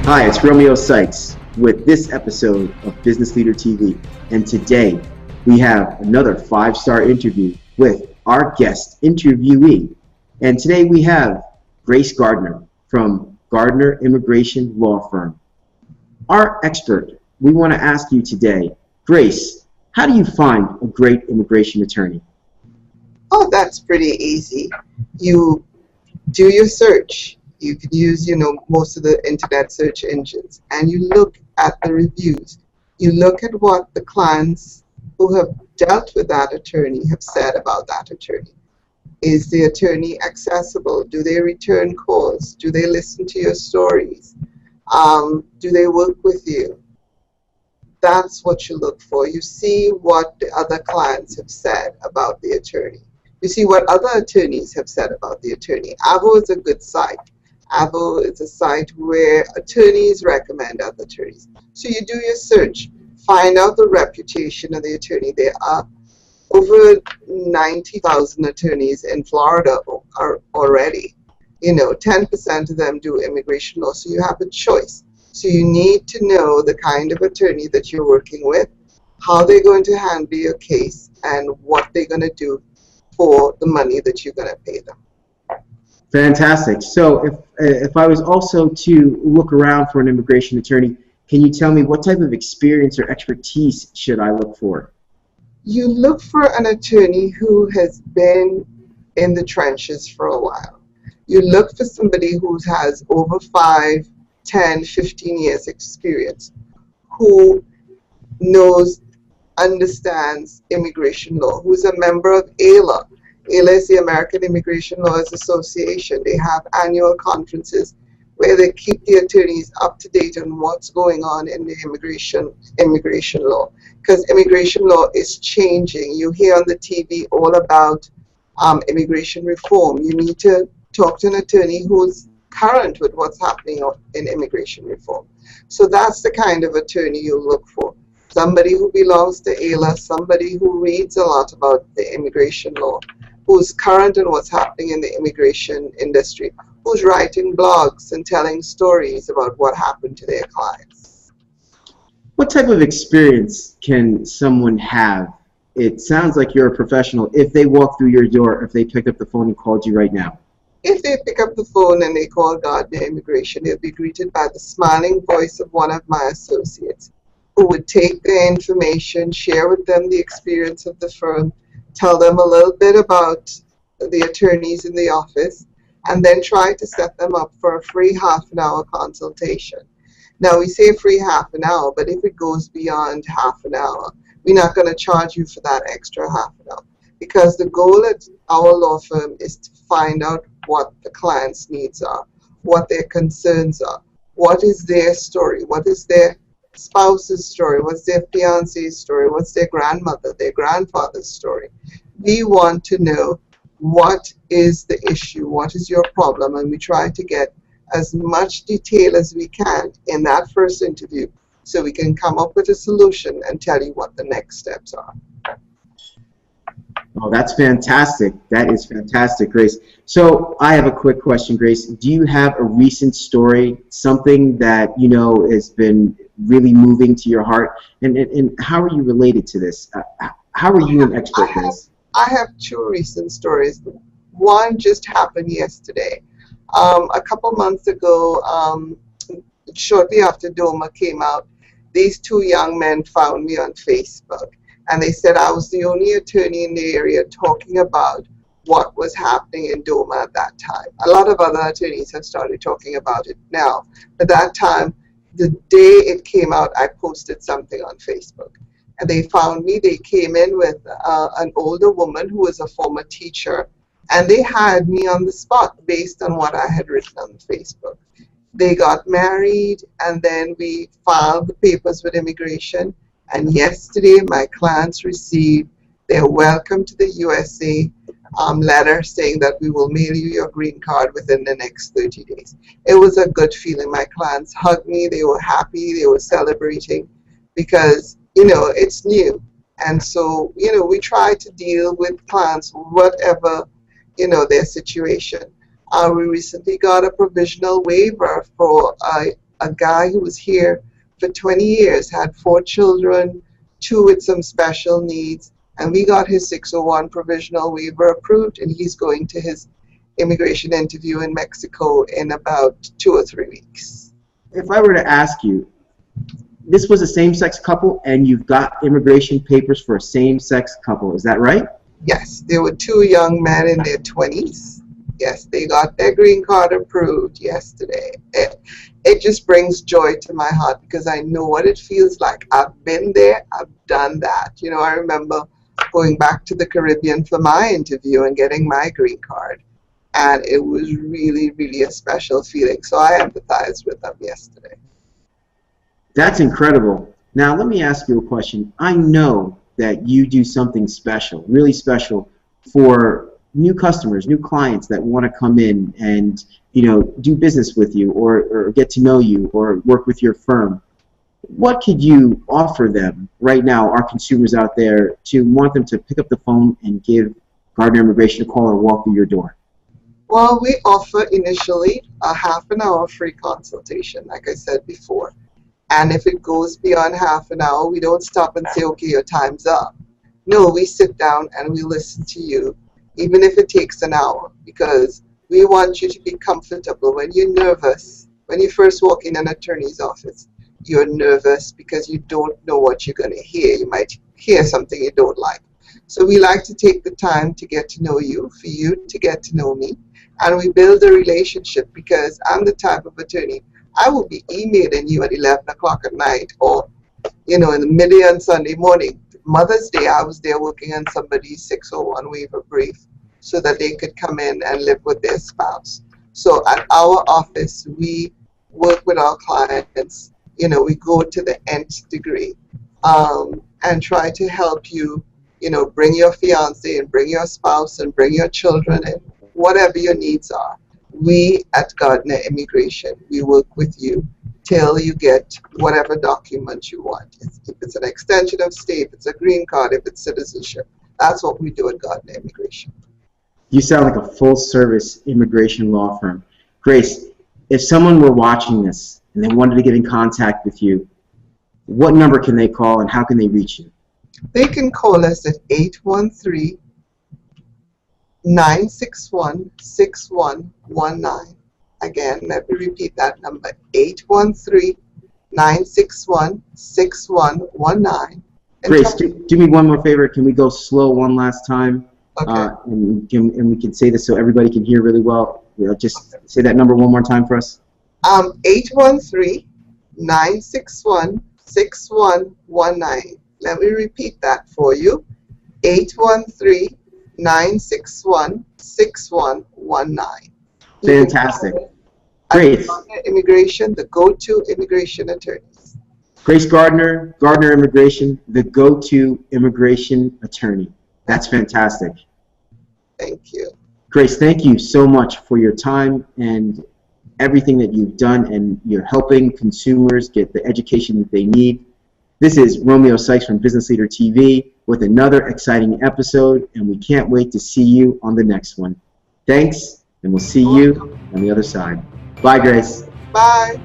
Hi, it's Romeo Sykes with this episode of Business Leader TV. And today we have another 5-star interview with our guest interviewee. And today we have Grace Gardiner from Gardiner Immigration Law Firm. Our expert, we want to ask you today, Grace, how do you find a great immigration attorney? Oh, that's pretty easy. You do your search. You can use, most of the internet search engines, and you look at the reviews. You look at what the clients who have dealt with that attorney have said about that attorney. Is the attorney accessible? Do they return calls? Do they listen to your stories? Do they work with you? That's what you look for. You see what the other clients have said about the attorney. You see what other attorneys have said about the attorney. Avo is a good site. Avo is a site where attorneys recommend other attorneys. So you do your search, find out the reputation of the attorney. There are over 90,000 attorneys in Florida are already. 10% of them do immigration law, so you have a choice. So you need to know the kind of attorney that you're working with, how they're going to handle your case, and what they're going to do for the money that you're going to pay them. Fantastic. So if I was also to look around for an immigration attorney, can you tell me what type of experience or expertise should I look for? You look for an attorney who has been in the trenches for a while. You look for somebody who has over 5, 10, 15 years experience, who understands immigration law, who's a member of AILA. AILA is the American Immigration Lawyers Association. They have annual conferences where they keep the attorneys up to date on what's going on in the immigration law. Because immigration law is changing. You hear on the TV all about immigration reform. You need to talk to an attorney who's current with what's happening in immigration reform. So that's the kind of attorney you look for. Somebody who belongs to AILA, somebody who reads a lot about the immigration law, who's current in what's happening in the immigration industry, who's writing blogs and telling stories about what happened to their clients. What type of experience can someone have? It sounds like you're a professional if they walk through your door, if they picked up the phone and called you right now. If they pick up the phone and they call Gardiner Immigration, they'll be greeted by the smiling voice of one of my associates, who would take their information, share with them the experience of the firm, tell them a little bit about the attorneys in the office, and then try to set them up for a free half-an-hour consultation. Now, we say free half an hour, but if it goes beyond half an hour, we're not going to charge you for that extra half an hour, because the goal at our law firm is to find out what the client's needs are, what their concerns are, what is their story, what is their spouse's story, what's their fiance's story, what's their grandmother, their grandfather's story. We want to know what is the issue, what is your problem, and we try to get as much detail as we can in that first interview so we can come up with a solution and tell you what the next steps are. Oh, that's fantastic. That is fantastic, Grace. So I have a quick question, Grace. Do you have a recent story, something that has been really moving to your heart? And how are you related to this? How are you an expert in this? I have 2 recent stories. One just happened yesterday. A couple months ago, shortly after DOMA came out, these 2 young men found me on Facebook. And they said I was the only attorney in the area talking about what was happening in DOMA at that time. A lot of other attorneys have started talking about it now. At that time, the day it came out, I posted something on Facebook. And they found me. They came in with an older woman who was a former teacher. And they had me on the spot based on what I had written on Facebook. They got married, and then we filed the papers with immigration. And yesterday, my clients received their welcome to the USA letter saying that we will mail you your green card within the next 30 days. It was a good feeling. My clients hugged me. They were happy. They were celebrating because, it's new. And so, we try to deal with clients, whatever, their situation. We recently got a provisional waiver for a guy who was here for 20 years, had 4 children, 2 with some special needs, and we got his 601 provisional waiver approved, and he's going to his immigration interview in Mexico in about 2 or 3 weeks. If I were to ask you, this was a same-sex couple, and you've got immigration papers for a same-sex couple, is that right? Yes, there were 2 young men in their 20s. Yes, they got their green card approved yesterday. It just brings joy to my heart because I know what it feels like. I've been there, I've done that. You know, I remember going back to the Caribbean for my interview and getting my green card. And it was really, really a special feeling. So I empathized with them yesterday. That's incredible. Now, let me ask you a question. I know that you do something special, really special, for new customers, new clients that want to come in and, you know, do business with you or get to know you or work with your firm. What could you offer them right now, our consumers out there, to want them to pick up the phone and give Gardiner Immigration a call or walk through your door? Well, we offer initially a half an hour free consultation, like I said before. And if it goes beyond half an hour, we don't stop and say, okay, your time's up. No, we sit down and we listen to you, even if it takes an hour, because we want you to be comfortable. When you're nervous, when you first walk in an attorney's office, you're nervous because you don't know what you're going to hear. You might hear something you don't like. So we like to take the time to get to know you, for you to get to know me, and we build a relationship because I'm the type of attorney, I will be emailing you at 11 o'clock at night or, you know, in the middle on Sunday morning. Mother's Day, I was there working on somebody's 601 waiver brief so that they could come in and live with their spouse. So at our office, we work with our clients. You know, we go to the nth degree and try to help you, you know, bring your fiance and bring your spouse and bring your children and whatever your needs are. We at Gardiner Immigration, we work with you till you get whatever document you want. If it's an extension of stay, if it's a green card, if it's citizenship, that's what we do at Gardiner Immigration. You sound like a full-service immigration law firm. Grace, if someone were watching this and they wanted to get in contact with you, what number can they call and how can they reach you? They can call us at 813-961-6119. Again, let me repeat that number, 813-961-6119. Grace, do me one more favor. Can we go slow one last time? Okay. And we can say this so everybody can hear really well. You know, just say that number one more time for us. 813-961-6119. Let me repeat that for you. 813-961-6119. Fantastic. Grace. Immigration, the go-to immigration attorneys. Grace Gardiner, Gardiner Immigration, the go-to immigration attorney. That's fantastic. Thank you. Grace, thank you so much for your time and everything that you've done, and you're helping consumers get the education that they need. This is Romeo Sykes from Business Leader TV with another exciting episode, and we can't wait to see you on the next one. Thanks, and we'll see you on the other side. Bye, Grace. Bye.